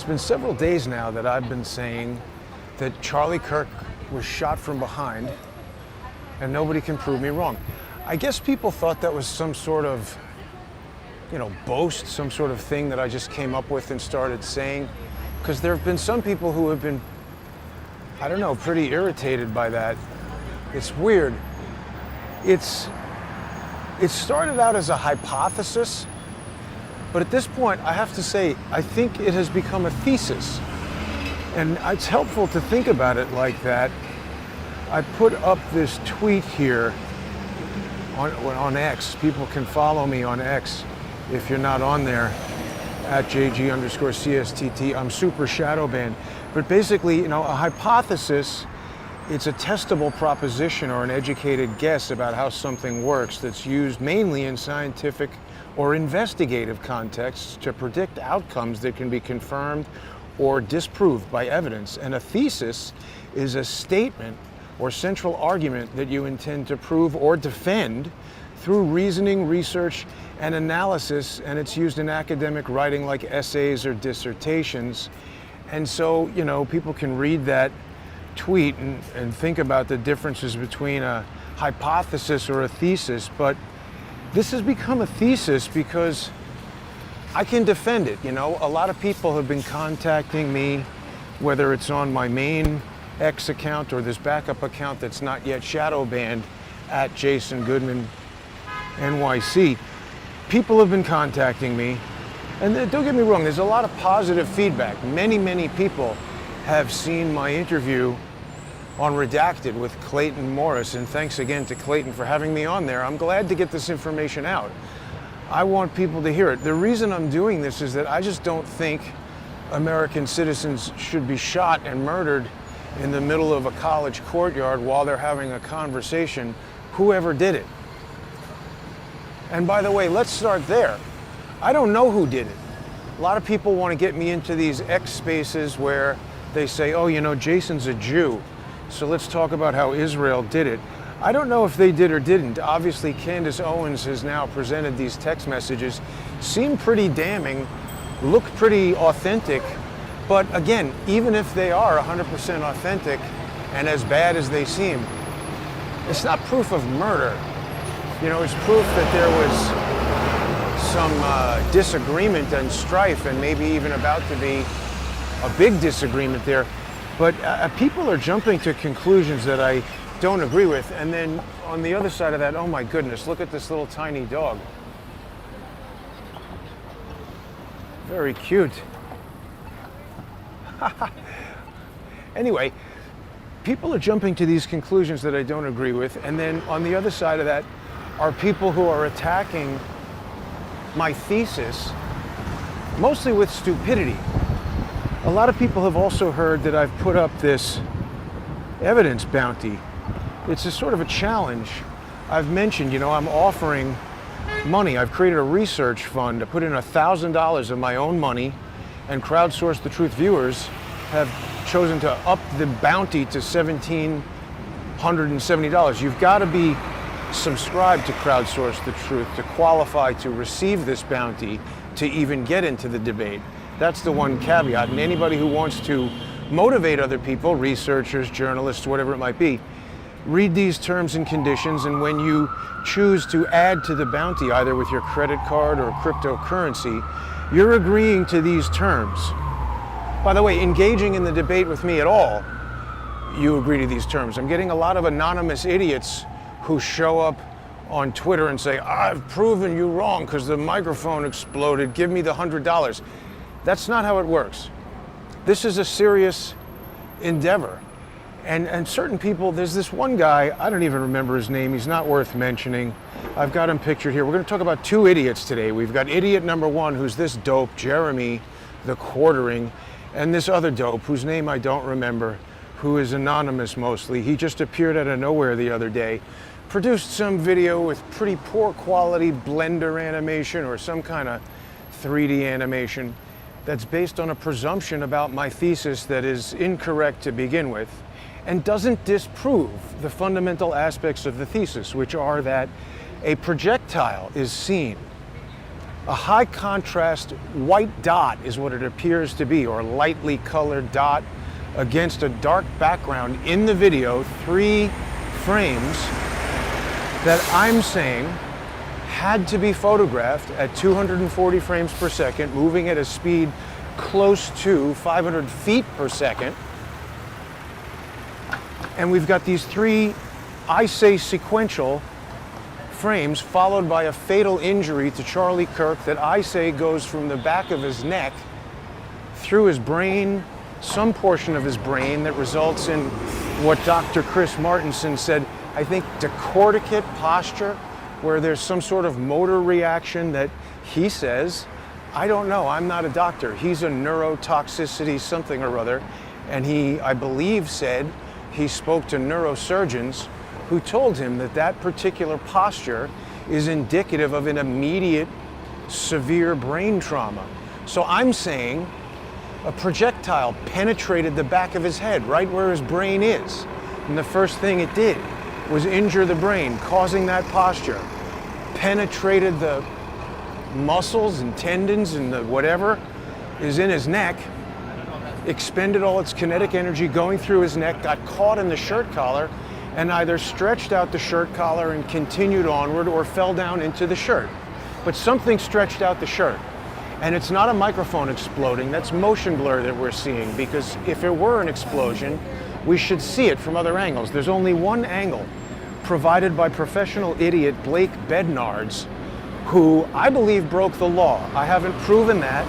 It's been several days now that I've been saying that Charlie Kirk was shot from behind and nobody can prove me wrong. I guess people thought that was some sort of, boast, some sort of thing that I just came up with and started saying, because there have been some people who have been, pretty irritated by that. It's weird. It started out as a hypothesis, but at this point, I have to say, I think it has become a thesis. And it's helpful to think about it like that. I put up this tweet here on X. People can follow me on X if you're not on there, at JG_CSTT. I'm super shadow banned. But basically, a hypothesis, it's a testable proposition or an educated guess about how something works that's used mainly in scientific or investigative contexts to predict outcomes that can be confirmed or disproved by evidence. And a thesis is a statement or central argument that you intend to prove or defend through reasoning, research, and analysis, and it's used in academic writing like essays or dissertations. And so, people can read that tweet and think about the differences between a hypothesis or a thesis, but this has become a thesis because I can defend it. A lot of people have been contacting me, whether it's on my main X account or this backup account that's not yet shadow banned at Jason Goodman NYC. People have been contacting me, and don't get me wrong, there's a lot of positive feedback. Many people have seen my interview on Redacted with Clayton Morris, and thanks again to Clayton for having me on there. I'm glad to get this information out. I want people to hear it. The reason I'm doing this is that I just don't think American citizens should be shot and murdered in the middle of a college courtyard while they're having a conversation, whoever did it. And by the way, let's start there. I don't know who did it. A lot of people want to get me into these X spaces where they say, oh, Jason's a Jew, so let's talk about how Israel did it. I don't know if they did or didn't. Obviously, Candace Owens has now presented these text messages, seem pretty damning, look pretty authentic, but again, even if they are 100% authentic and as bad as they seem, it's not proof of murder. It's proof that there was some disagreement and strife, and maybe even about to be a big disagreement there. But people are jumping to conclusions that I don't agree with. And then on the other side of that, oh my goodness, look at this little tiny dog. Very cute. Anyway, people are jumping to these conclusions that I don't agree with. And then on the other side of that are people who are attacking my thesis, mostly with stupidity. A lot of people have also heard that I've put up this evidence bounty. It's a sort of a challenge. I've mentioned, I'm offering money. I've created a research fund. I put in $1,000 of my own money, and Crowdsource the Truth viewers have chosen to up the bounty to $1,770. You've got to be subscribed to Crowdsource the Truth to qualify to receive this bounty to even get into the debate. That's the one caveat. And anybody who wants to motivate other people, researchers, journalists, whatever it might be, read these terms and conditions, and when you choose to add to the bounty, either with your credit card or cryptocurrency, you're agreeing to these terms. By the way, engaging in the debate with me at all, you agree to these terms. I'm getting a lot of anonymous idiots who show up on Twitter and say, I've proven you wrong because the microphone exploded, give me the $100. That's not how it works. This is a serious endeavor. And certain people, there's this one guy, I don't even remember his name, he's not worth mentioning. I've got him pictured here. We're going to talk about two idiots today. We've got idiot number one, who's this dope, Jeremy the Quartering, and this other dope, whose name I don't remember, who is anonymous mostly. He just appeared out of nowhere the other day, produced some video with pretty poor quality Blender animation or some kind of 3D animation that's based on a presumption about my thesis that is incorrect to begin with, and doesn't disprove the fundamental aspects of the thesis, which are that a projectile is seen A high contrast white dot is what it appears to be, or lightly colored dot against a dark background in the video, 3 frames that I'm saying had to be photographed at 240 frames per second, moving at a speed close to 500 feet per second. And we've got these 3, I say, sequential frames followed by a fatal injury to Charlie Kirk that I say goes from the back of his neck through his brain, some portion of his brain that results in what Dr. Chris Martenson said, I think decorticate posture, where there's some sort of motor reaction that he says, I don't know, I'm not a doctor. He's a neurotoxicity something or other, and he, I believe, said he spoke to neurosurgeons who told him that that particular posture is indicative of an immediate severe brain trauma. So I'm saying a projectile penetrated the back of his head, right where his brain is. And the first thing it did was injure the brain, causing that posture. Penetrated the muscles and tendons and the whatever is in his neck, expended all its kinetic energy going through his neck, got caught in the shirt collar, and either stretched out the shirt collar and continued onward or fell down into the shirt. But something stretched out the shirt. And it's not a microphone exploding, that's motion blur that we're seeing, because if it were an explosion, we should see it from other angles. There's only one angle provided by professional idiot Blake Bednards, who I believe broke the law. I haven't proven that,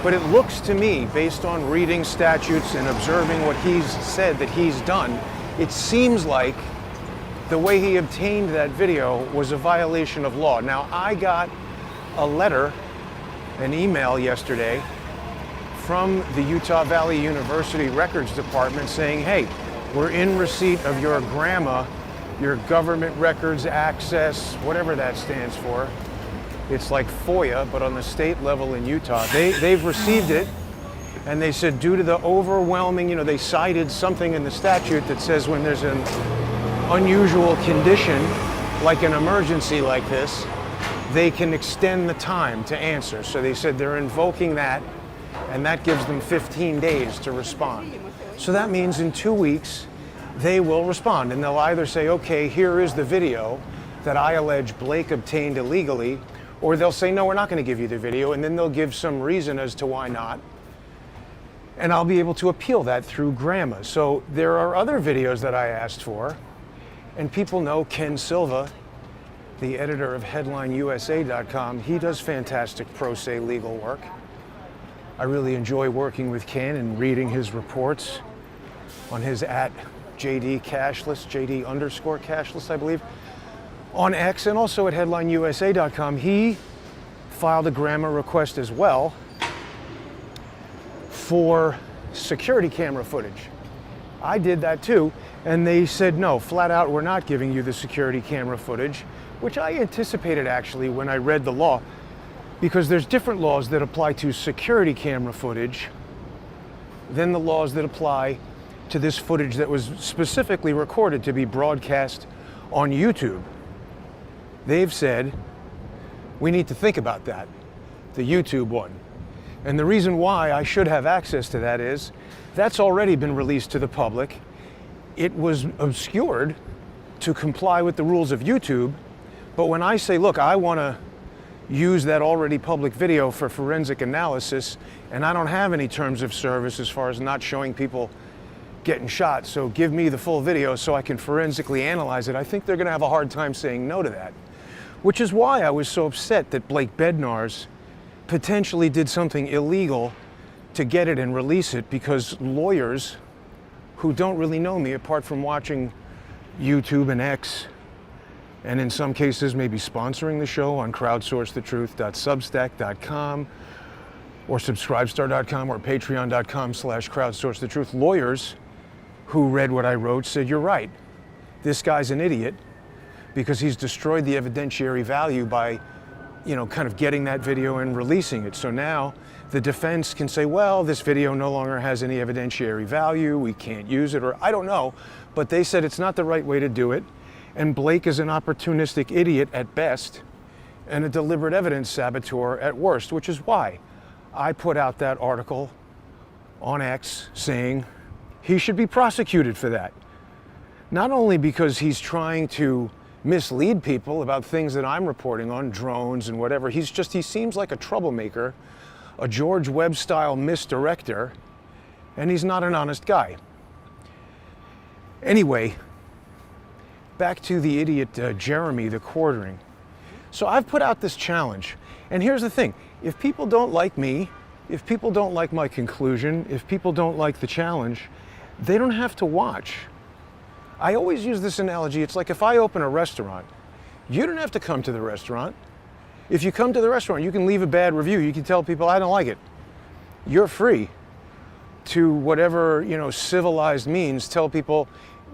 but it looks to me, based on reading statutes and observing what he's said that he's done, it seems like the way he obtained that video was a violation of law. Now, I got a letter, an email yesterday from the Utah Valley University Records Department saying, hey, we're in receipt of your GRAMA, your Government Records Access, whatever that stands for. It's like FOIA, but on the state level in Utah. They've received it, and they said due to the overwhelming, they cited something in the statute that says when there's an unusual condition, like an emergency like this, they can extend the time to answer. So they said they're invoking that, and that gives them 15 days to respond. So that means in 2 weeks, they will respond, and they'll either say, okay, here is the video that I allege Blake obtained illegally, or they'll say, no, we're not going to give you the video, and then they'll give some reason as to why not. And I'll be able to appeal that through GRAMA. So there are other videos that I asked for, and people know Ken Silva, the editor of HeadlineUSA.com. He does fantastic pro se legal work. I really enjoy working with Ken and reading his reports on his @JD Cashless, JD_Cashless, I believe, on X, and also at HeadlineUSA.com. He filed a GRAMA request as well for security camera footage. I did that too, and they said no, flat out, we're not giving you the security camera footage, which I anticipated actually when I read the law, because there's different laws that apply to security camera footage than the laws that apply to this footage that was specifically recorded to be broadcast on YouTube. They've said, we need to think about that, the YouTube one. And the reason why I should have access to that is, that's already been released to the public. It was obscured to comply with the rules of YouTube, but when I say, look, I want to use that already public video for forensic analysis, and I don't have any terms of service as far as not showing people getting shot, so give me the full video so I can forensically analyze it, I think they're going to have a hard time saying no to that. Which is why I was so upset that Blake Bednarz potentially did something illegal to get it and release it, because lawyers who don't really know me apart from watching YouTube and X, and in some cases maybe sponsoring the show on crowdsourcethetruth.substack.com or subscribestar.com or patreon.com/crowdsourcethetruth, lawyers who read what I wrote said, you're right, this guy's an idiot because he's destroyed the evidentiary value by, kind of getting that video and releasing it. So now the defense can say, well, this video no longer has any evidentiary value, we can't use it, or I don't know, but they said it's not the right way to do it. And Blake is an opportunistic idiot at best, and a deliberate evidence saboteur at worst, which is why I put out that article on X saying he should be prosecuted for that. Not only because he's trying to mislead people about things that I'm reporting on, drones and whatever, he seems like a troublemaker, a George Webb-style misdirector, and he's not an honest guy. Anyway, back to the idiot Jeremy, the quartering. So I've put out this challenge, and here's the thing. If people don't like me, if people don't like my conclusion, if people don't like the challenge, they don't have to watch. I always use this analogy. It's like if I open a restaurant, you don't have to come to the restaurant. If you come to the restaurant, you can leave a bad review. You can tell people, I don't like it. You're free to whatever, civilized means, tell people,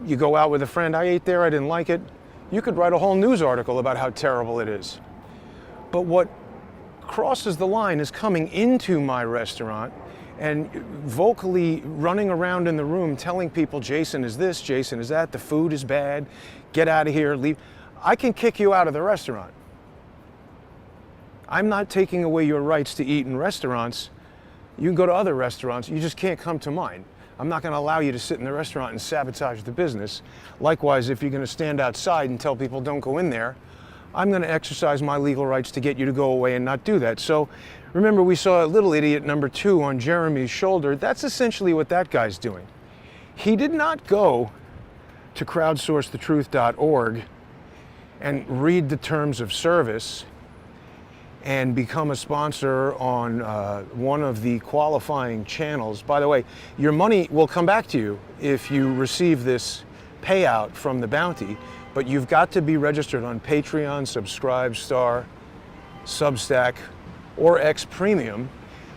you go out with a friend, I ate there, I didn't like it. You could write a whole news article about how terrible it is. But what crosses the line is coming into my restaurant and vocally running around in the room telling people, Jason is this, Jason is that, the food is bad, get out of here, leave. I can kick you out of the restaurant. I'm not taking away your rights to eat in restaurants. You can go to other restaurants, you just can't come to mine. I'm not going to allow you to sit in the restaurant and sabotage the business. Likewise, if you're going to stand outside and tell people don't go in there, I'm going to exercise my legal rights to get you to go away and not do that. So remember, we saw little idiot number 2 on Jeremy's shoulder. That's essentially what that guy's doing. He did not go to crowdsourcethetruth.org and read the terms of service and become a sponsor on one of the qualifying channels. By the way, your money will come back to you if you receive this payout from the bounty, but you've got to be registered on Patreon, Subscribestar, Substack, or X Premium,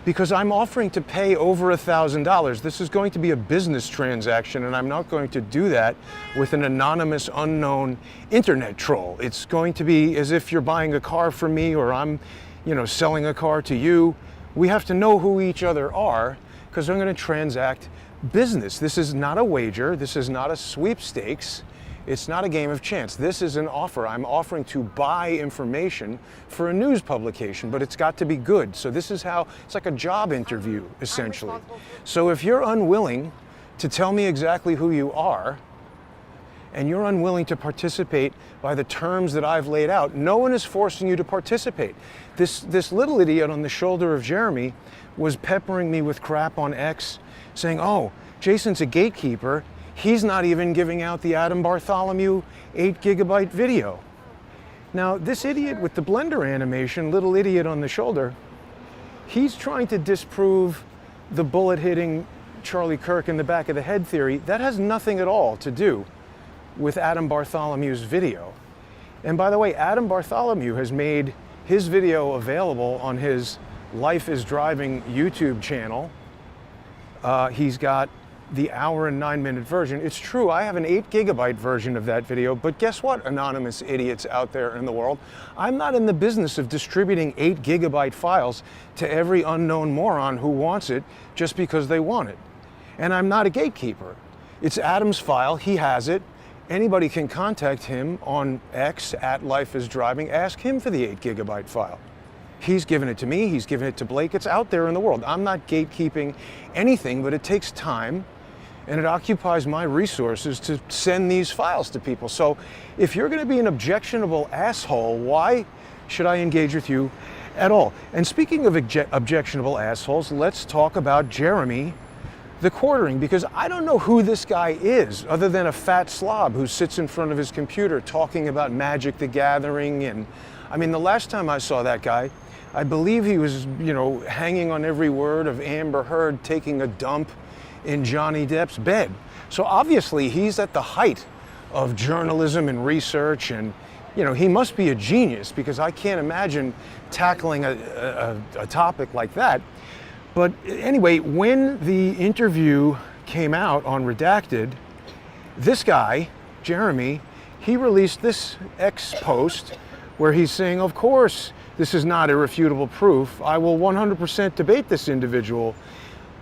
because I'm offering to pay over $1,000. This is going to be a business transaction, and I'm not going to do that with an anonymous, unknown internet troll. It's going to be as if you're buying a car from me, or I'm, selling a car to you. We have to know who each other are, because I'm going to transact business. This is not a wager. This is not a sweepstakes. It's not a game of chance. This is an offer. I'm offering to buy information for a news publication, but it's got to be good. So this is how, it's like a job interview, essentially. So if you're unwilling to tell me exactly who you are, and you're unwilling to participate by the terms that I've laid out, no one is forcing you to participate. This little idiot on the shoulder of Jeremy was peppering me with crap on X, saying, oh, Jason's a gatekeeper. He's not even giving out the Adam Bartholomew 8 gigabyte video. Now, this idiot with the Blender animation, little idiot on the shoulder, he's trying to disprove the bullet hitting Charlie Kirk in the back of the head theory. That has nothing at all to do with Adam Bartholomew's video. And by the way, Adam Bartholomew has made his video available on his Life is Driving YouTube channel. He's got the hour and 9-minute version. It's true, I have an 8 gigabyte version of that video, but guess what, anonymous idiots out there in the world? I'm not in the business of distributing 8 gigabyte files to every unknown moron who wants it just because they want it. And I'm not a gatekeeper. It's Adam's file, he has it. Anybody can contact him on X at Life is Driving, ask him for the 8 gigabyte file. He's given it to me, he's given it to Blake, it's out there in the world. I'm not gatekeeping anything, but it takes time and it occupies my resources to send these files to people. So if you're going to be an objectionable asshole, why should I engage with you at all? And speaking of objectionable assholes, let's talk about Jeremy the quartering, because I don't know who this guy is other than a fat slob who sits in front of his computer talking about Magic the Gathering. And I mean, the last time I saw that guy, I believe he was, hanging on every word of Amber Heard taking a dump in Johnny Depp's bed. So obviously he's at the height of journalism and research, and he must be a genius, because I can't imagine tackling a topic like that. But anyway, when the interview came out on Redacted, this guy, Jeremy, he released this X post where he's saying, of course, this is not irrefutable proof. I will 100% debate this individual.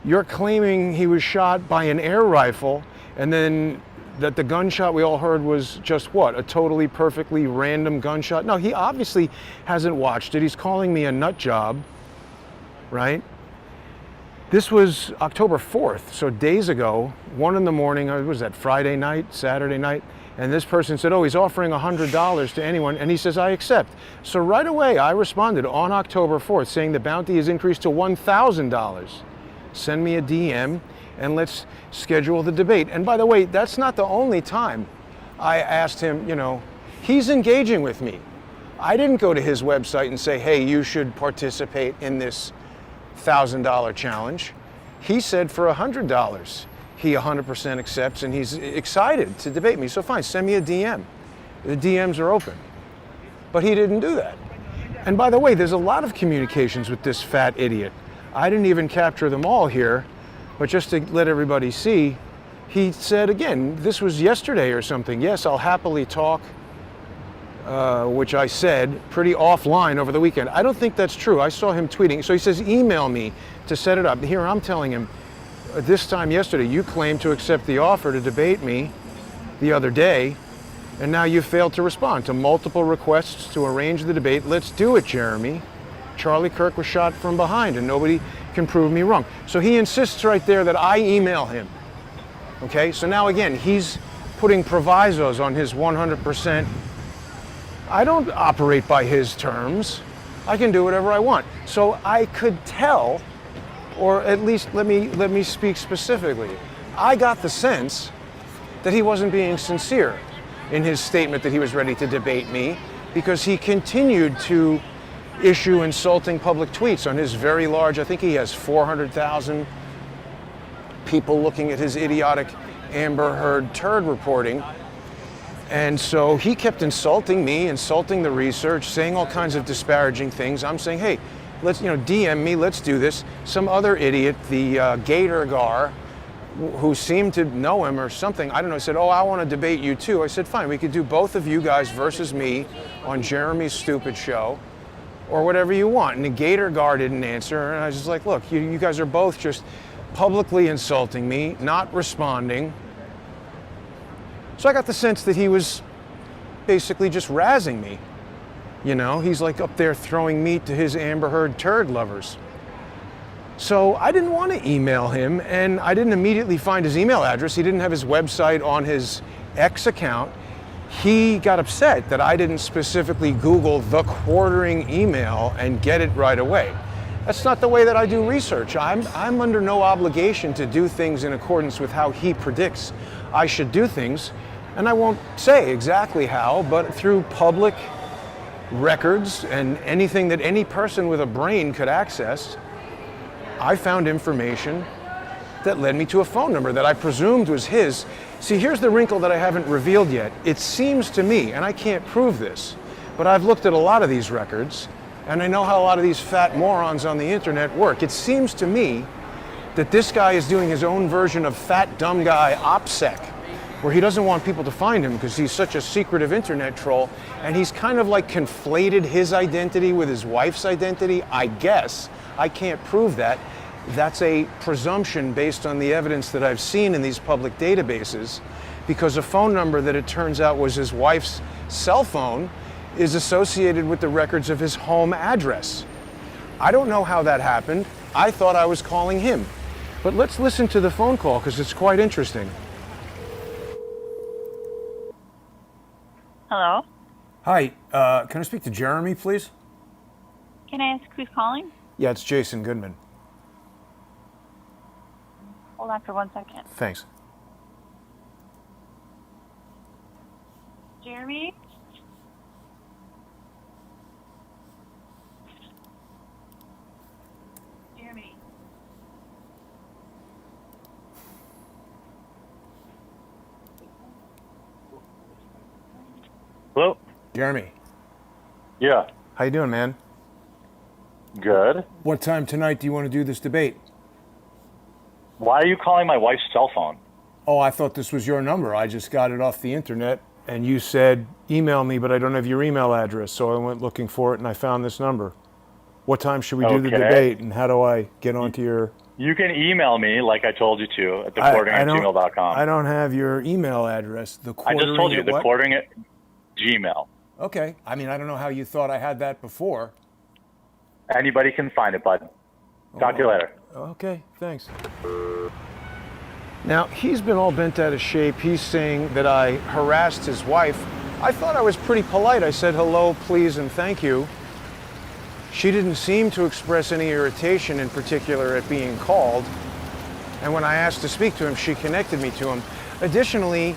You're claiming he was shot by an air rifle, and then that the gunshot we all heard was just what? A totally perfectly random gunshot? No, he obviously hasn't watched it. He's calling me a nut job, right? This was October 4th, so days ago, 1 in the morning, was that Friday night, Saturday night? And this person said, oh, he's offering $100 to anyone, and he says, I accept. So right away, I responded on October 4th saying the bounty is increased to $1,000. Send me a DM, and let's schedule the debate. And by the way, that's not the only time I asked him, he's engaging with me. I didn't go to his website and say, hey, you should participate in this $1,000 challenge. He said for $100. He 100% accepts, and he's excited to debate me. So fine, send me a DM. The DMs are open. But he didn't do that. And by the way, there's a lot of communications with this fat idiot. I didn't even capture them all here, but just to let everybody see, he said again, this was yesterday or something, yes, I'll happily talk, which I said pretty offline over the weekend. I don't think that's true. I saw him tweeting. So he says, email me to set it up. Here I'm telling him, this time yesterday, you claimed to accept the offer to debate me the other day, and now you failed to respond to multiple requests to arrange the debate. Let's do it, Jeremy. Charlie Kirk was shot from behind, and nobody can prove me wrong. So he insists right there that I email him. Okay, so now again, he's putting provisos on his 100%. I don't operate by his terms. I can do whatever I want. So I could tell, or at least let me speak specifically. I got the sense that he wasn't being sincere in his statement that he was ready to debate me, because he continued to issue insulting public tweets on his very large, I think he has 400,000 people looking at his idiotic Amber Heard turd reporting. And so he kept insulting me, insulting the research, saying all kinds of disparaging things. I'm saying, hey, let's, DM me, let's do this. Some other idiot, the Gator Gar, who seemed to know him or something, I don't know, said, oh, I want to debate you too. I said, fine, we could do both of you guys versus me on Jeremy's stupid show, or whatever you want. And the Gator Gar didn't answer, and I was just like, look, you guys are both just publicly insulting me, not responding. So I got the sense that he was basically just razzing me. He's like up there throwing meat to his Amber Heard turd lovers. So I didn't want to email him, and I didn't immediately find his email address. He didn't have his website on his X account. He got upset that I didn't specifically Google the quartering email and get it right away. That's not the way that I do research. I'm under no obligation to do things in accordance with how he predicts I should do things. And I won't say exactly how, but through public records and anything that any person with a brain could access, I found information that led me to a phone number that I presumed was his. See, here's the wrinkle that I haven't revealed yet. It seems to me, and I can't prove this, but I've looked at a lot of these records, and I know how a lot of these fat morons on the internet work. It seems to me that this guy is doing his own version of fat dumb guy OPSEC, where he doesn't want people to find him because he's such a secretive internet troll, and he's kind of like conflated his identity with his wife's identity, I guess. I can't prove that. That's a presumption based on the evidence that I've seen in these public databases, because a phone number that it turns out was his wife's cell phone is associated with the records of his home address. I don't know how that happened. I thought I was calling him. But let's listen to the phone call because it's quite interesting. Hello? Hi, can I speak to Jeremy, please? Can I ask who's calling? Yeah, it's Jason Goodman. Hold on for 1 second. Thanks. Jeremy? Jeremy? Hello? Jeremy, Yeah. how you doing, man? Good. What time tonight do you want to do this debate? Why are you calling my wife's cell phone? Oh, I thought this was your number. I just got it off the internet, and you said, email me, but I don't have your email address, so I went looking for it, and I found this number. What time should we do the Okay. debate, and how do I get onto your You can email me like I told you to at thequartering@gmail.com. I don't have your email address. I just told you, thequartering@gmail. Okay. I mean, I don't know how you thought I had that before. Anybody can find it, bud. Talk to you later. Okay, thanks. Now, he's been all bent out of shape. He's saying that I harassed his wife. I thought I was pretty polite. I said hello, please, and thank you. She didn't seem to express any irritation in particular at being called. And when I asked to speak to him, she connected me to him. Additionally,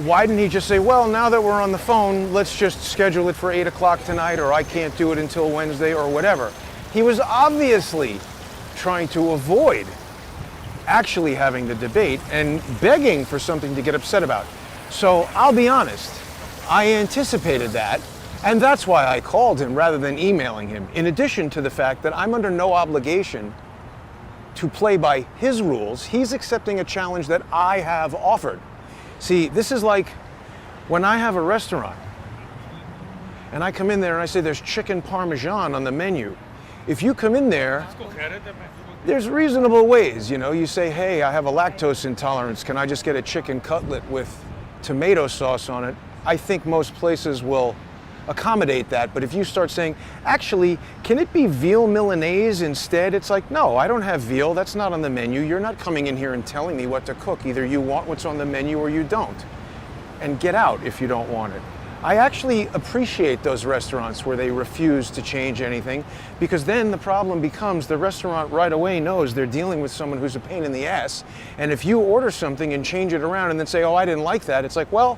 why didn't he just say, well, now that we're on the phone, let's just schedule it for 8 o'clock tonight, or I can't do it until Wednesday, or whatever. He was obviously trying to avoid actually having the debate and begging for something to get upset about. So I'll be honest, I anticipated that, and that's why I called him rather than emailing him, in addition to the fact that I'm under no obligation to play by his rules. He's accepting a challenge that I have offered. See, this is like when I have a restaurant and I come in there and I say there's chicken parmesan on the menu. If you come in there, there's reasonable ways, you know. You say, hey, I have a lactose intolerance. Can I just get a chicken cutlet with tomato sauce on it? I think most places will accommodate that. But if you start saying, actually, can it be veal Milanese instead? It's like, no, I don't have veal. That's not on the menu. You're not coming in here and telling me what to cook. Either you want what's on the menu or you don't. And get out if you don't want it. I actually appreciate those restaurants where they refuse to change anything, because then the problem becomes the restaurant right away knows they're dealing with someone who's a pain in the ass. And if you order something and change it around and then say, oh, I didn't like that, it's like, well,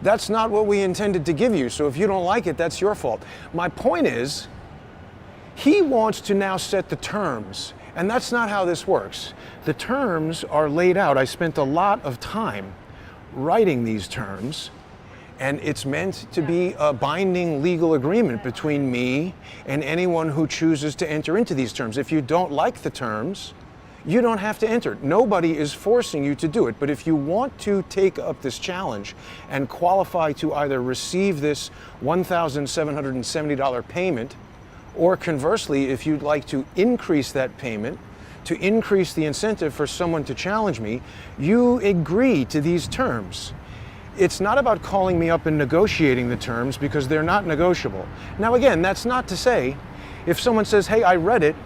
that's not what we intended to give you. So if you don't like it, that's your fault. My point is, he wants to now set the terms, and that's not how this works. The terms are laid out. I spent a lot of time writing these terms. And it's meant to be a binding legal agreement between me and anyone who chooses to enter into these terms. If you don't like the terms, you don't have to enter. Nobody is forcing you to do it. But if you want to take up this challenge and qualify to either receive this $1,770 payment, or conversely, if you'd like to increase that payment, to increase the incentive for someone to challenge me, you agree to these terms. It's not about calling me up and negotiating the terms, because they're not negotiable. Now again, that's not to say, if someone says, hey, I read it,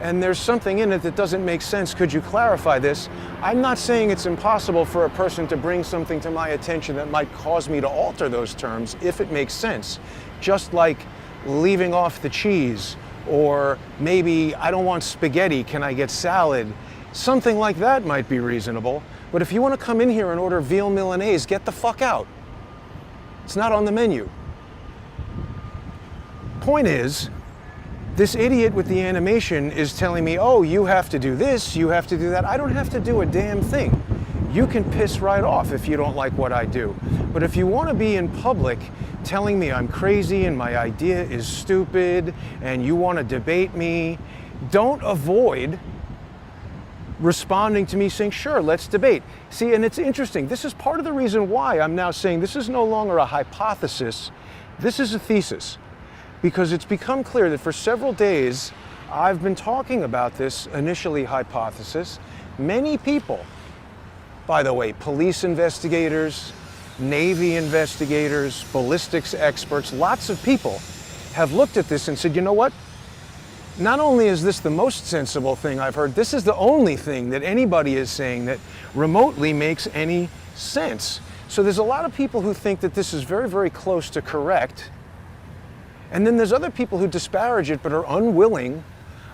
and there's something in it that doesn't make sense, could you clarify this? I'm not saying it's impossible for a person to bring something to my attention that might cause me to alter those terms if it makes sense. Just like leaving off the cheese, or maybe I don't want spaghetti, can I get salad? Something like that might be reasonable. But if you want to come in here and order veal Milanese, get the fuck out. It's not on the menu. Point is, this idiot with the animation is telling me, oh, you have to do this, you have to do that. I don't have to do a damn thing. You can piss right off if you don't like what I do. But if you want to be in public telling me I'm crazy and my idea is stupid and you want to debate me, don't avoid responding to me saying, sure, let's debate. See, and it's interesting. This is part of the reason why I'm now saying this is no longer a hypothesis. This is a thesis. Because it's become clear that for several days, I've been talking about this initially hypothesis. Many people, by the way, police investigators, Navy investigators, ballistics experts, lots of people have looked at this and said, you know what? Not only is this the most sensible thing I've heard, this is the only thing that anybody is saying that remotely makes any sense. So there's a lot of people who think that this is very, very close to correct. And then there's other people who disparage it but are unwilling.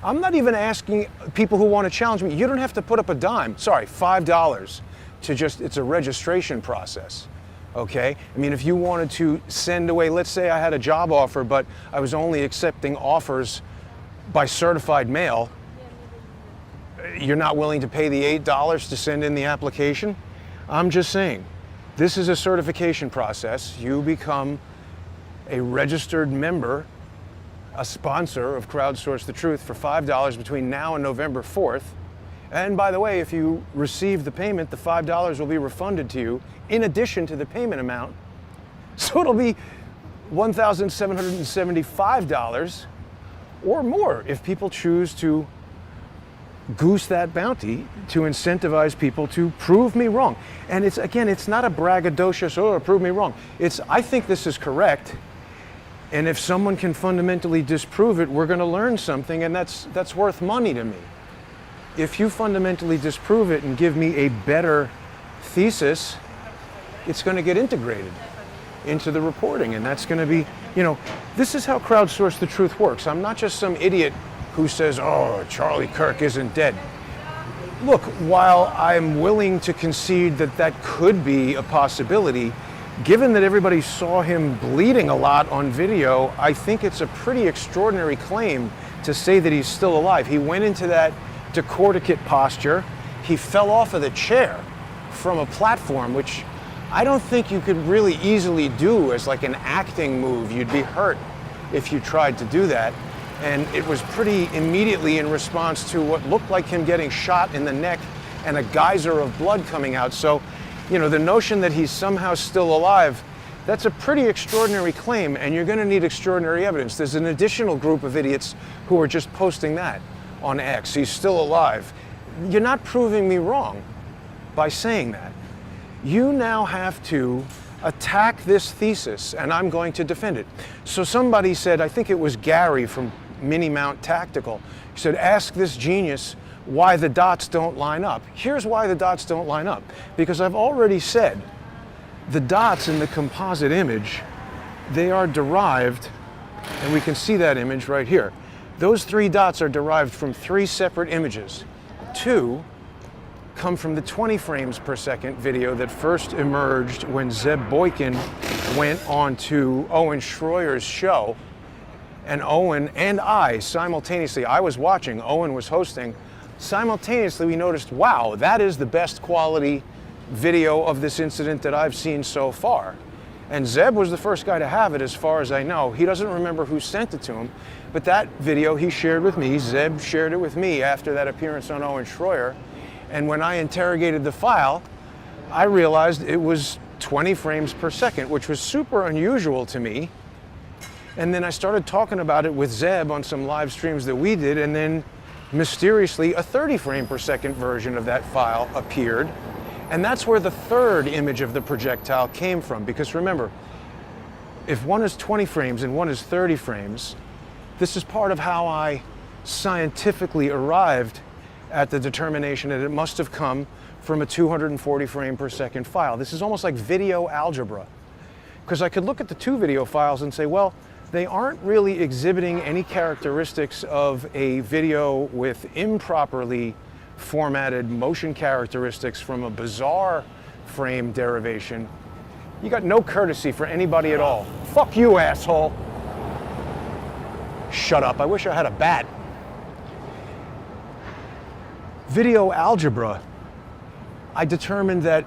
I'm not even asking people who want to challenge me, you don't have to put up a dime. Sorry, $5 to just, it's a registration process. Okay? I mean, if you wanted to send away, let's say I had a job offer, but I was only accepting offers by certified mail, you're not willing to pay the $8 to send in the application? I'm just saying, this is a certification process. You become a registered member, a sponsor of Crowdsource the Truth for $5 between now and November 4th. And by the way, if you receive the payment, the $5 will be refunded to you in addition to the payment amount. So it'll be $1,775 or more if people choose to goose that bounty to incentivize people to prove me wrong. And it's, again, it's not a braggadocious, oh, prove me wrong. It's, I think this is correct. And if someone can fundamentally disprove it, we're going to learn something, and that's worth money to me. If you fundamentally disprove it and give me a better thesis, it's going to get integrated into the reporting, and that's going to be, you know, this is how crowdsource the truth works. I'm not just some idiot who says, oh, Charlie Kirk isn't dead. Look, while I'm willing to concede that that could be a possibility, given that everybody saw him bleeding a lot on video, I think it's a pretty extraordinary claim to say that he's still alive. He went into that decorticate posture. He fell off of the chair from a platform, which I don't think you could really easily do as like an acting move. You'd be hurt if you tried to do that. And it was pretty immediately in response to what looked like him getting shot in the neck and a geyser of blood coming out. So, you know, the notion that he's somehow still alive, that's a pretty extraordinary claim, and you're going to need extraordinary evidence. There's an additional group of idiots who are just posting that on X. He's still alive. You're not proving me wrong by saying that. You now have to attack this thesis, and I'm going to defend it. So somebody said, I think it was Gary from Mini Mount Tactical, he said, ask this genius why the dots don't line up. Here's why the dots don't line up. Because I've already said the dots in the composite image, they are derived, and we can see that image right here. Those 3 dots are derived from 3 separate images. 2 come from the 20 frames per second video that first emerged when Zeb Boykin went on to Owen Schroyer's show. And Owen and I simultaneously, I was watching, Owen was hosting, simultaneously we noticed, wow, that is the best quality video of this incident that I've seen so far. And Zeb was the first guy to have it as far as I know. He doesn't remember who sent it to him, but that video he shared with me, Zeb shared it with me after that appearance on Owen Schroyer. And when I interrogated the file, I realized it was 20 frames per second, which was super unusual to me. And then I started talking about it with Zeb on some live streams that we did, and then mysteriously a 30 frame per second version of that file appeared. And that's where the third image of the projectile came from. Because remember, if one is 20 frames and one is 30 frames, this is part of how I scientifically arrived at the determination that it must have come from a 240 frame per second file. This is almost like video algebra. Because I could look at the 2 video files and say, well, they aren't really exhibiting any characteristics of a video with improperly formatted motion characteristics from a bizarre frame derivation. You got no courtesy for anybody at all. Fuck you, asshole. Shut up, I wish I had a bat. Video algebra, I determined that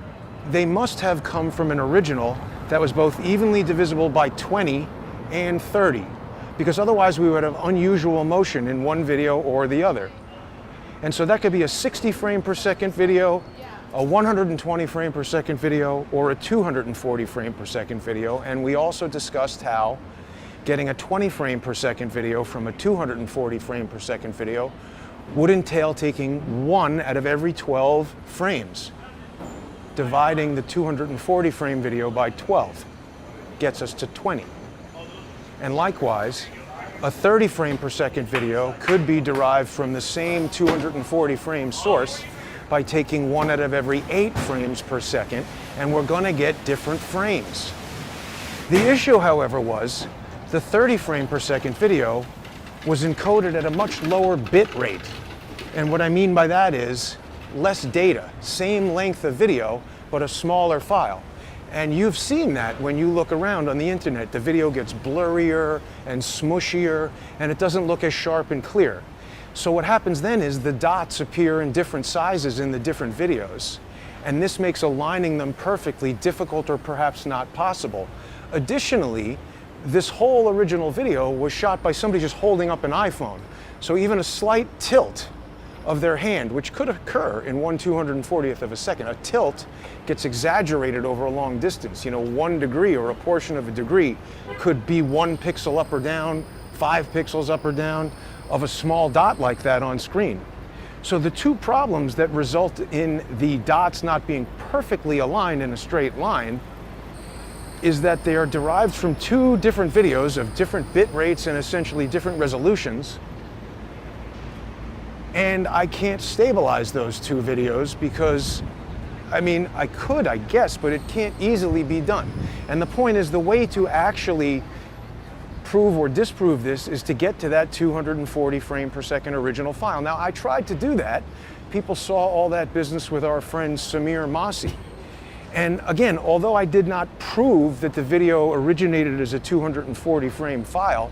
they must have come from an original that was both evenly divisible by 20 and 30, because otherwise we would have unusual motion in one video or the other. And so that could be a 60 frame per second video, a 120 frame per second video, or a 240 frame per second video. And we also discussed how getting a 20 frame per second video from a 240 frame per second video would entail taking 1 out of every 12 frames. Dividing the 240 frame video by 12 gets us to 20. And likewise, a 30 frame per second video could be derived from the same 240 frame source by taking 1 out of every 8 frames per second, and we're going to get different frames. The issue, however, was the 30 frame per second video was encoded at a much lower bit rate. And what I mean by that is less data, same length of video, but a smaller file. And you've seen that when you look around on the internet. The video gets blurrier and smushier, and it doesn't look as sharp and clear. So what happens then is the dots appear in different sizes in the different videos, and this makes aligning them perfectly difficult or perhaps not possible. Additionally, this whole original video was shot by somebody just holding up an iPhone. So even a slight tilt of their hand, which could occur in 1/240th of a second. A tilt gets exaggerated over a long distance. You know, 1 degree or a portion of a degree could be 1 pixel up or down, 5 pixels up or down of a small dot like that on screen. So the two problems that result in the dots not being perfectly aligned in a straight line is that they are derived from two different videos of different bit rates and essentially different resolutions. And I can't stabilize those two videos because, I mean, I could, I guess, but it can't easily be done. And the point is, the way to actually prove or disprove this is to get to that 240 frame per second original file. Now, I tried to do that. People saw all that business with our friend Samir Masi. And again, although I did not prove that the video originated as a 240 frame file,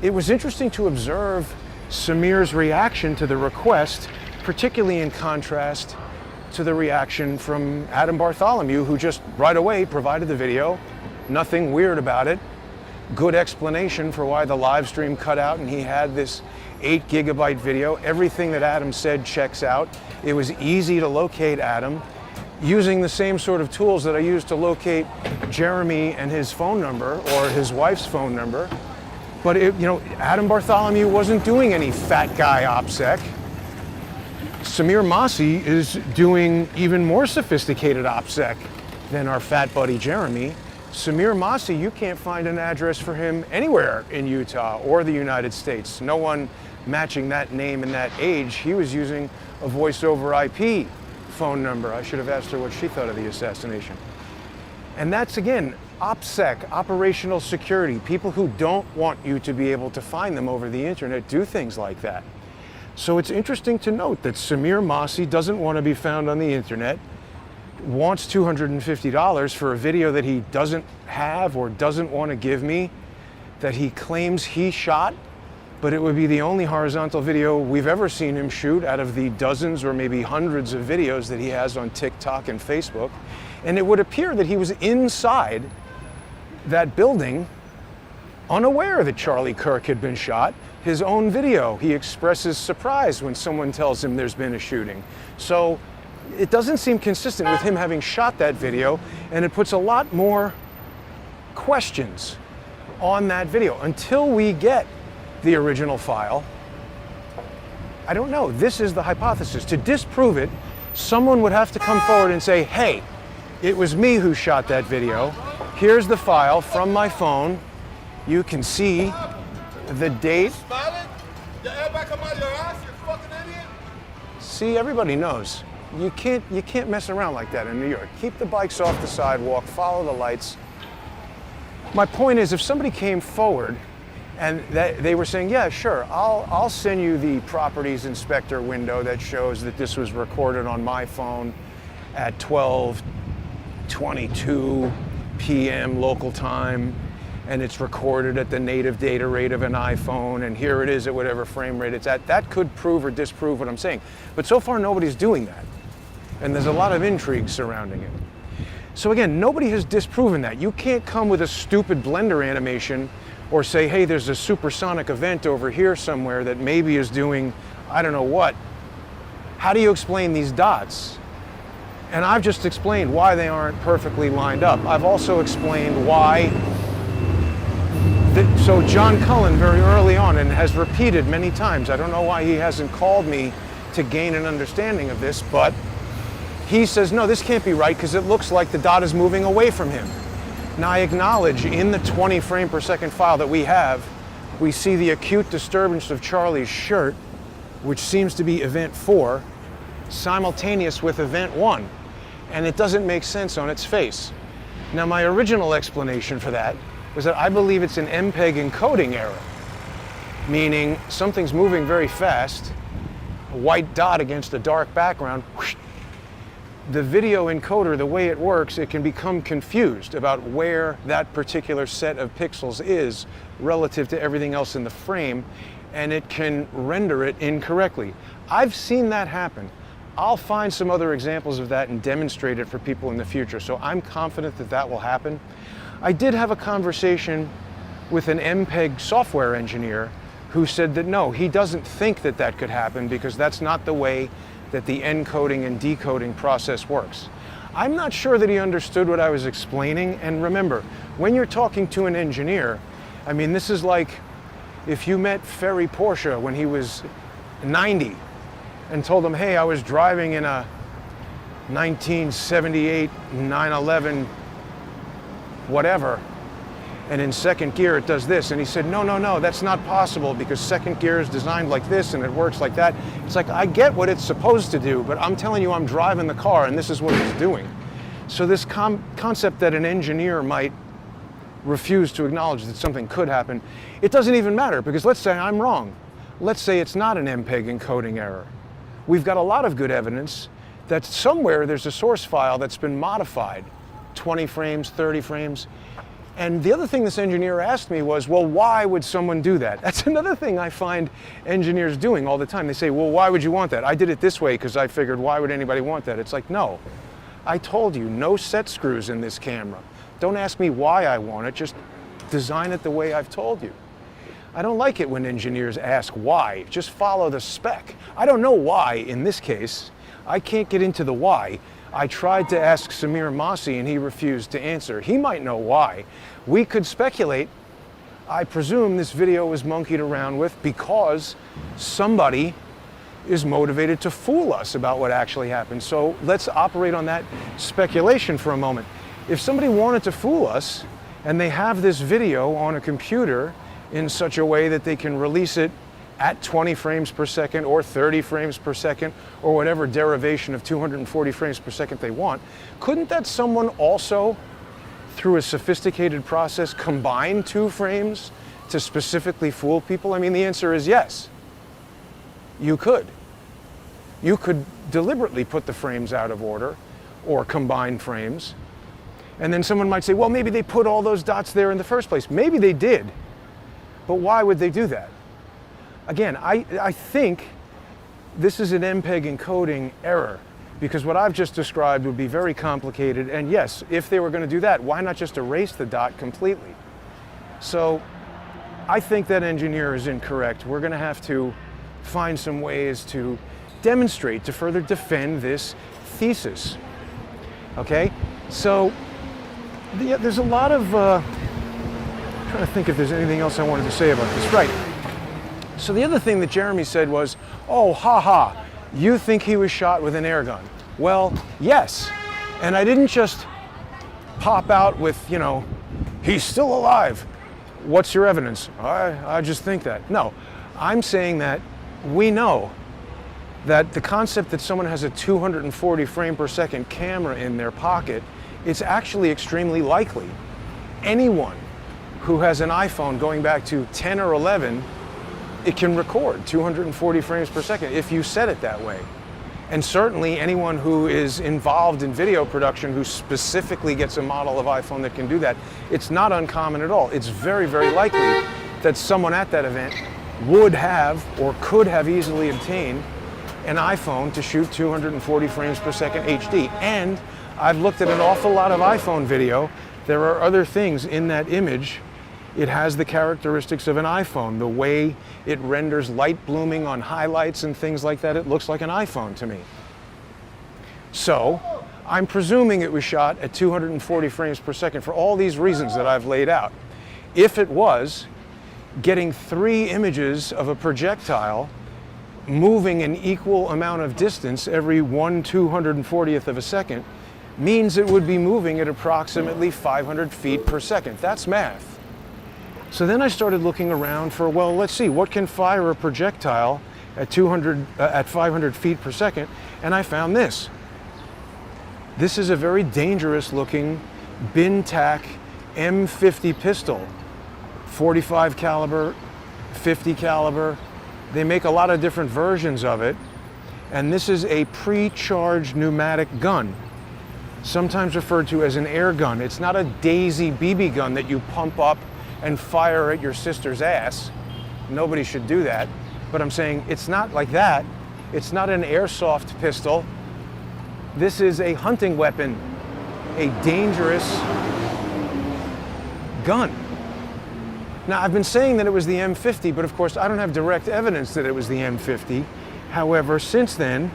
it was interesting to observe Samir's reaction to the request, particularly in contrast to the reaction from Adam Bartholomew, who just right away provided the video, nothing weird about it, good explanation for why the live stream cut out, and he had this 8 gigabyte video. Everything that Adam said checks out. It was easy to locate Adam using the same sort of tools that I used to locate Jeremy and his phone number or his wife's phone number. But Adam Bartholomew wasn't doing any fat guy OPSEC. Samir Masi is doing even more sophisticated OPSEC than our fat buddy Jeremy. Samir Masi, you can't find an address for him anywhere in Utah or the United States. No one matching that name and that age. He was using a voice over IP phone number. I should have asked her what she thought of the assassination. And that's, again, OPSEC, operational security. People who don't want you to be able to find them over the internet do things like that. So it's interesting to note that Samir Masi doesn't want to be found on the internet, wants $250 for a video that he doesn't have or doesn't want to give me, that he claims he shot, but it would be the only horizontal video we've ever seen him shoot out of the dozens or maybe hundreds of videos that he has on TikTok and Facebook. And it would appear that he was inside that building, unaware that Charlie Kirk had been shot. His own video, he expresses surprise when someone tells him there's been a shooting. So it doesn't seem consistent with him having shot that video, and it puts a lot more questions on that video. Until we get the original file, I don't know. This is the hypothesis. To disprove it, someone would have to come forward and say, hey, it was me who shot that video. Here's the file from my phone. You can see the date. See, everybody knows. You can't mess around like that in New York. Keep the bikes off the sidewalk, follow the lights. My point is, if somebody came forward and they were saying, yeah, sure, I'll send you the properties inspector window that shows that this was recorded on my phone at 12:22 p.m. local time, and it's recorded at the native data rate of an iPhone, and here it is at whatever frame rate it's at. That could prove or disprove what I'm saying. But so far, nobody's doing that. And there's a lot of intrigue surrounding it. So again, nobody has disproven that. You can't come with a stupid Blender animation or say, hey, there's a supersonic event over here somewhere that maybe is doing I don't know what. How do you explain these dots? And I've just explained why they aren't perfectly lined up. I've also explained why. So John Cullen very early on, and has repeated many times, I don't know why he hasn't called me to gain an understanding of this, but he says, no, this can't be right because it looks like the dot is moving away from him. Now I acknowledge in the 20 frame per second file that we have, we see the acute disturbance of Charlie's shirt, which seems to be event 4, simultaneous with event 1. And it doesn't make sense on its face. Now my original explanation for that was that I believe it's an MPEG encoding error, meaning something's moving very fast, a white dot against a dark background. Whoosh. The video encoder, the way it works, it can become confused about where that particular set of pixels is relative to everything else in the frame, and it can render it incorrectly. I've seen that happen. I'll find some other examples of that and demonstrate it for people in the future, so I'm confident that that will happen. I did have a conversation with an MPEG software engineer who said that no, he doesn't think that that could happen because that's not the way that the encoding and decoding process works. I'm not sure that he understood what I was explaining, and remember, when you're talking to an engineer, I mean, this is like if you met Ferry Porsche when he was 90 and told them, hey, I was driving in a 1978 911 whatever, and in second gear it does this. And he said, no, that's not possible because second gear is designed like this and it works like that. It's like, I get what it's supposed to do, but I'm telling you, I'm driving the car and this is what it's doing. So this concept that an engineer might refuse to acknowledge that something could happen, it doesn't even matter, because let's say I'm wrong. Let's say it's not an MPEG encoding error. We've got a lot of good evidence that somewhere there's a source file that's been modified, 20 frames, 30 frames. And the other thing this engineer asked me was, well, why would someone do that? That's another thing I find engineers doing all the time. They say, well, why would you want that? I did it this way because I figured, why would anybody want that? It's like, no, I told you, no set screws in this camera. Don't ask me why I want it, just design it the way I've told you. I don't like it when engineers ask why, just follow the spec. I don't know why in this case. I can't get into the why. I tried to ask Samir Masi and he refused to answer. He might know why. We could speculate. I presume this video was monkeyed around with because somebody is motivated to fool us about what actually happened. So let's operate on that speculation for a moment. If somebody wanted to fool us and they have this video on a computer in such a way that they can release it at 20 frames per second or 30 frames per second or whatever derivation of 240 frames per second they want, couldn't that someone also, through a sophisticated process, combine 2 frames to specifically fool people? I mean, the answer is yes. You could. You could deliberately put the frames out of order or combine frames. And then someone might say, well, maybe they put all those dots there in the first place. Maybe they did. But why would they do that? Again, I think this is an MPEG encoding error, because what I've just described would be very complicated. And yes, if they were going to do that, why not just erase the dot completely? So I think that engineer is incorrect. We're going to have to find some ways to demonstrate, to further defend this thesis. Okay? So there's a lot of, I'm trying to think if there's anything else I wanted to say about this. Right. So the other thing that Jeremy said was, oh, haha, you think he was shot with an air gun? Well, yes. And I didn't just pop out with, he's still alive. What's your evidence? I just think that. No, I'm saying that we know that the concept that someone has a 240 frame per second camera in their pocket, it's actually extremely likely. Anyone who has an iPhone going back to 10 or 11, it can record 240 frames per second if you set it that way. And certainly anyone who is involved in video production who specifically gets a model of iPhone that can do that, it's not uncommon at all. It's very, very likely that someone at that event would have or could have easily obtained an iPhone to shoot 240 frames per second HD. And I've looked at an awful lot of iPhone video. There are other things in that image. It has the characteristics of an iPhone. The way it renders light blooming on highlights and things like that, it looks like an iPhone to me. So I'm presuming it was shot at 240 frames per second for all these reasons that I've laid out. If it was, getting 3 images of a projectile moving an equal amount of distance every 1/240th of a second means it would be moving at approximately 500 feet per second. That's math. So then I started looking around for, well, let's see, what can fire a projectile at 500 feet per second? And I found this. This is a very dangerous looking bin tack M50 pistol, 45 caliber, 50 caliber. They make a lot of different versions of it. And this is a pre-charged pneumatic gun, sometimes referred to as an air gun. It's not a Daisy BB gun that you pump up and fire at your sister's ass. Nobody should do that. But I'm saying it's not like that. It's not an airsoft pistol. This is a hunting weapon, a dangerous gun. Now, I've been saying that it was the M50, but of course I don't have direct evidence that it was the M50. However, since then,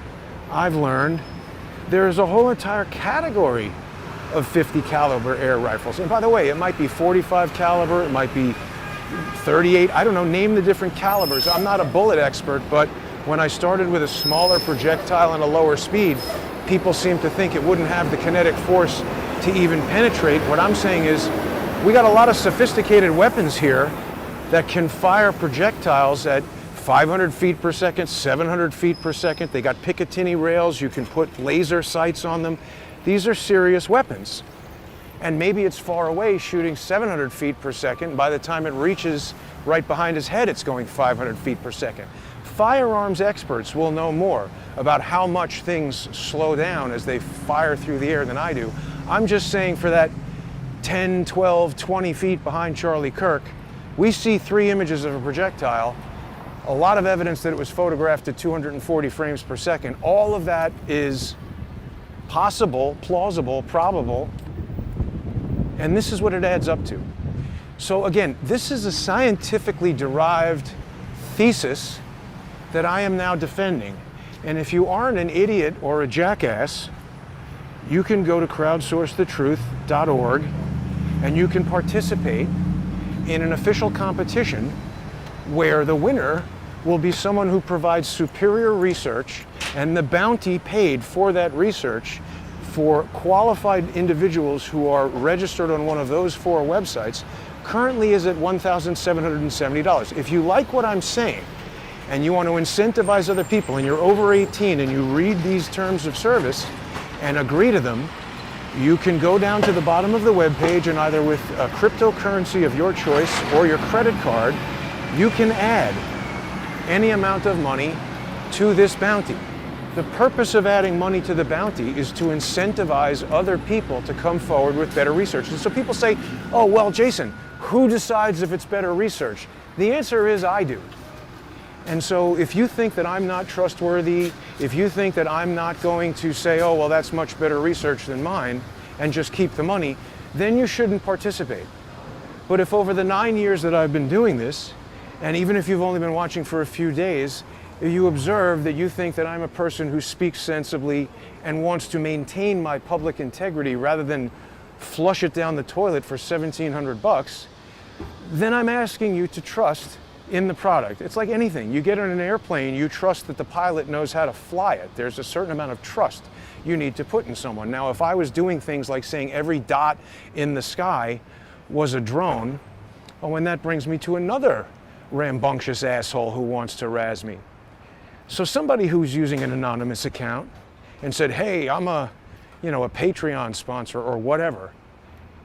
I've learned there is a whole entire category of 50 caliber air rifles. And by the way, it might be 45 caliber, it might be 38, I don't know, name the different calibers. I'm not a bullet expert, but When I started with a smaller projectile and a lower speed, people seem to think it wouldn't have the kinetic force to even penetrate. What I'm saying is, we got a lot of sophisticated weapons here that can fire projectiles at 500 feet per second, 700 feet per second. They got Picatinny rails, you can put laser sights on them. These are serious weapons. And maybe it's far away shooting 700 feet per second. By the time it reaches right behind his head, it's going 500 feet per second. Firearms experts will know more about how much things slow down as they fire through the air than I do. I'm just saying for that 10, 12, 20 feet behind Charlie Kirk, we see 3 images of a projectile, a lot of evidence that it was photographed at 240 frames per second. All of that is possible, plausible, probable, and this is what it adds up to. So again, this is a scientifically derived thesis that I am now defending. And if you aren't an idiot or a jackass, you can go to crowdsourcethetruth.org and you can participate in an official competition where the winner will be someone who provides superior research, and the bounty paid for that research for qualified individuals who are registered on one of those 4 websites currently is at $1,770. If you like what I'm saying and you want to incentivize other people and you're over 18 and you read these terms of service and agree to them, you can go down to the bottom of the webpage, and either with a cryptocurrency of your choice or your credit card, you can add any amount of money to this bounty. The purpose of adding money to the bounty is to incentivize other people to come forward with better research. And so people say, oh, well, Jason, who decides if it's better research? The answer is I do. And so if you think that I'm not trustworthy, if you think that I'm not going to say, oh, well, that's much better research than mine, and just keep the money, then you shouldn't participate. But if over the 9 years that I've been doing this, and even if you've only been watching for a few days, you observe that you think that I'm a person who speaks sensibly and wants to maintain my public integrity rather than flush it down the toilet for $1,700, then I'm asking you to trust in the product. It's like anything. You get on an airplane, you trust that the pilot knows how to fly it. There's a certain amount of trust you need to put in someone. Now, if I was doing things like saying every dot in the sky was a drone, oh, and that brings me to another rambunctious asshole who wants to razz me. So somebody who's using an anonymous account and said, hey, I'm a Patreon sponsor or whatever,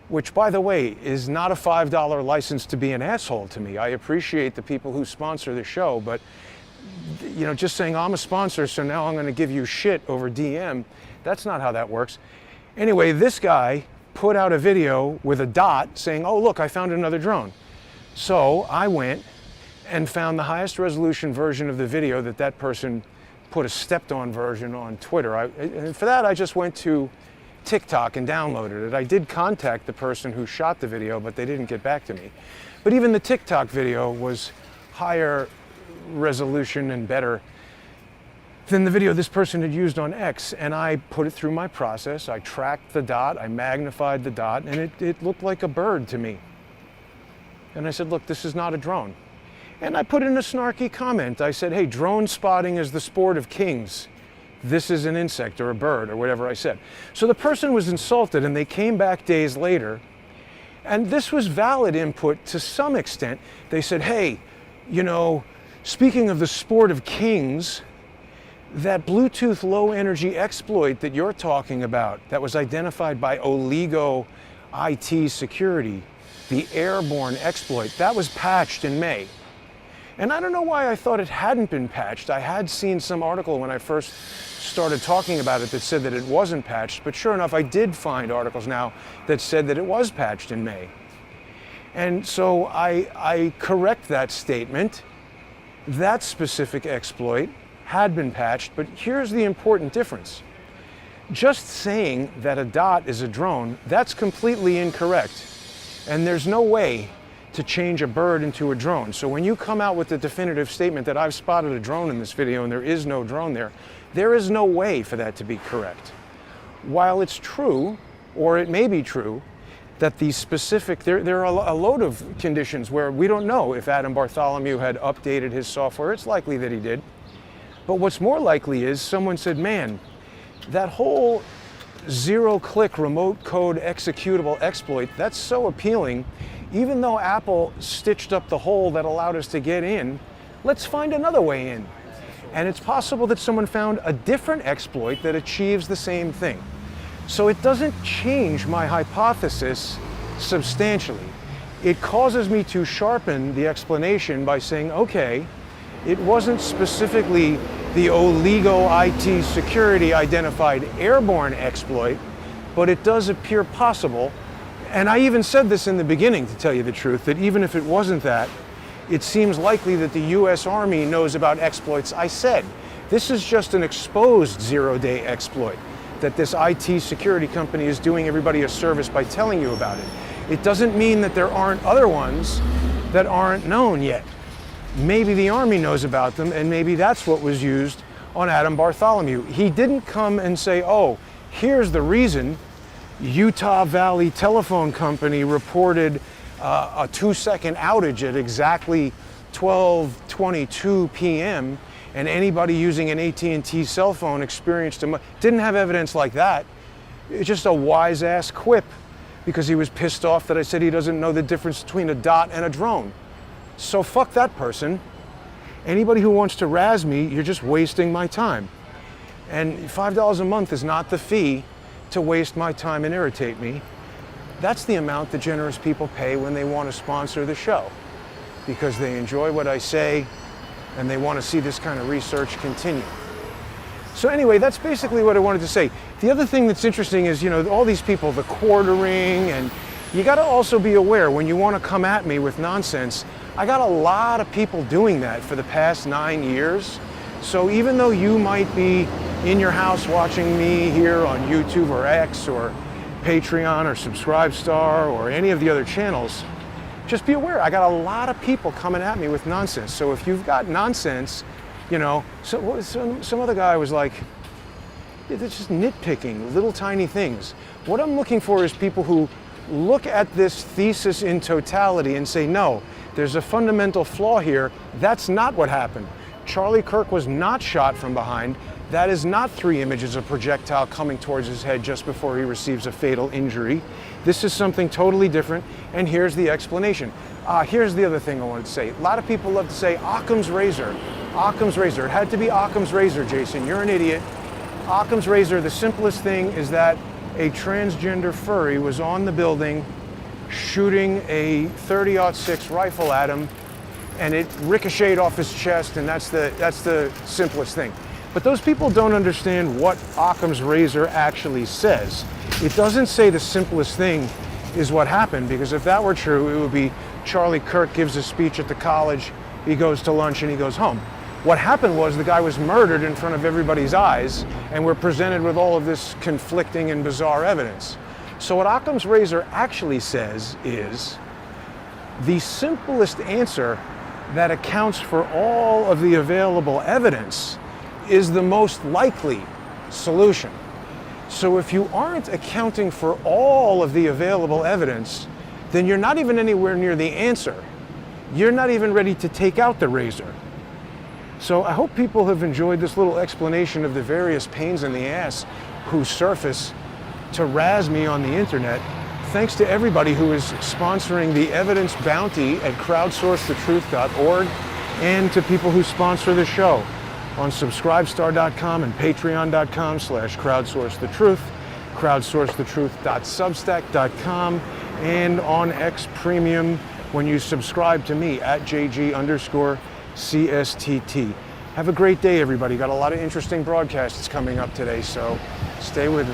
which, by the way, is not a $5 license to be an asshole to me. I appreciate the people who sponsor the show, but just saying I'm a sponsor, so now I'm going to give you shit over DM, that's not how that works. Anyway, this guy put out a video with a dot saying, oh, look, I found another drone. So I went and found the highest resolution version of the video that person put a stepped-on version on Twitter. And for that, I just went to TikTok and downloaded it. I did contact the person who shot the video, but they didn't get back to me. But even the TikTok video was higher resolution and better than the video this person had used on X, and I put it through my process. I tracked the dot, I magnified the dot, and it looked like a bird to me. And I said, look, this is not a drone. And I put in a snarky comment. I said, hey, drone spotting is the sport of kings. This is an insect or a bird or whatever I said. So the person was insulted, and they came back days later, and this was valid input to some extent. They said, hey, speaking of the sport of kings, that Bluetooth low energy exploit that you're talking about that was identified by Oligo IT security, the airborne exploit, that was patched in May. And I don't know why I thought it hadn't been patched. I had seen some article when I first started talking about it that said that it wasn't patched, but sure enough, I did find articles now that said that it was patched in May. And so I correct that statement. That specific exploit had been patched, but here's the important difference. Just saying that a dot is a drone, that's completely incorrect. And there's no way to change a bird into a drone. So when you come out with the definitive statement that I've spotted a drone in this video and there is no drone there, there is no way for that to be correct. While it's true, or it may be true, that the specific, there are a load of conditions where we don't know if Adam Bartholomew had updated his software. It's likely that he did. But what's more likely is someone said, man, that whole zero-click remote code executable exploit, that's so appealing. Even though Apple stitched up the hole that allowed us to get in, let's find another way in. And it's possible that someone found a different exploit that achieves the same thing. So it doesn't change my hypothesis substantially. It causes me to sharpen the explanation by saying, okay, it wasn't specifically the Oligo IT security identified airborne exploit, but it does appear possible. And I even said this in the beginning, to tell you the truth, that even if it wasn't that, it seems likely that the US Army knows about exploits. I said, this is just an exposed zero-day exploit that this IT security company is doing everybody a service by telling you about it. It doesn't mean that there aren't other ones that aren't known yet. Maybe the Army knows about them, and maybe that's what was used on Adam Bartholomew. He didn't come and say, oh, here's the reason Utah Valley Telephone Company reported a 2-second outage at exactly 12:22 p.m. and anybody using an AT&T cell phone experienced didn't have evidence like that. It's just a wise-ass quip because he was pissed off that I said he doesn't know the difference between a dot and a drone. So fuck that person. Anybody who wants to razz me, you're just wasting my time. And $5 a month is not the fee to waste my time and irritate me. That's the amount that generous people pay when they want to sponsor the show, because they enjoy what I say and they want to see this kind of research continue. So anyway, that's basically what I wanted to say. The other thing that's interesting is, you know, all these people, the quartering, and you got to also be aware when you want to come at me with nonsense, I got a lot of people doing that for the past 9 years. So even though you might be in your house watching me here on YouTube or X or Patreon or Subscribestar or any of the other channels, just be aware, I got a lot of people coming at me with nonsense. So if you've got nonsense, you know, some other guy was like, it's just nitpicking, little tiny things. What I'm looking for is people who look at this thesis in totality and say, no, there's a fundamental flaw here. That's not what happened. Charlie Kirk was not shot from behind. That is not 3 images of projectile coming towards his head just before he receives a fatal injury. This is something totally different, and here's the explanation. Here's the other thing I wanted to say. A lot of people love to say Occam's razor. Occam's razor. It had to be Occam's razor, Jason. You're an idiot. Occam's razor, the simplest thing is that a transgender furry was on the building shooting a .30-06 rifle at him, and it ricocheted off his chest, and that's the simplest thing. But those people don't understand what Occam's razor actually says. It doesn't say the simplest thing is what happened, because if that were true, it would be Charlie Kirk gives a speech at the college, he goes to lunch, and he goes home. What happened was the guy was murdered in front of everybody's eyes, and we're presented with all of this conflicting and bizarre evidence. So what Occam's razor actually says is the simplest answer that accounts for all of the available evidence is the most likely solution. So if you aren't accounting for all of the available evidence, then you're not even anywhere near the answer. You're not even ready to take out the razor. So I hope people have enjoyed this little explanation of the various pains in the ass who surface to razz me on the internet. Thanks to everybody who is sponsoring the evidence bounty at crowdsourcethetruth.org, and to people who sponsor the show on subscribestar.com and patreon.com/crowdsourcethetruth, crowdsourcethetruth.substack.com, and on X Premium when you subscribe to me at JG_CSTT. Have a great day, everybody. Got a lot of interesting broadcasts coming up today, so stay with me.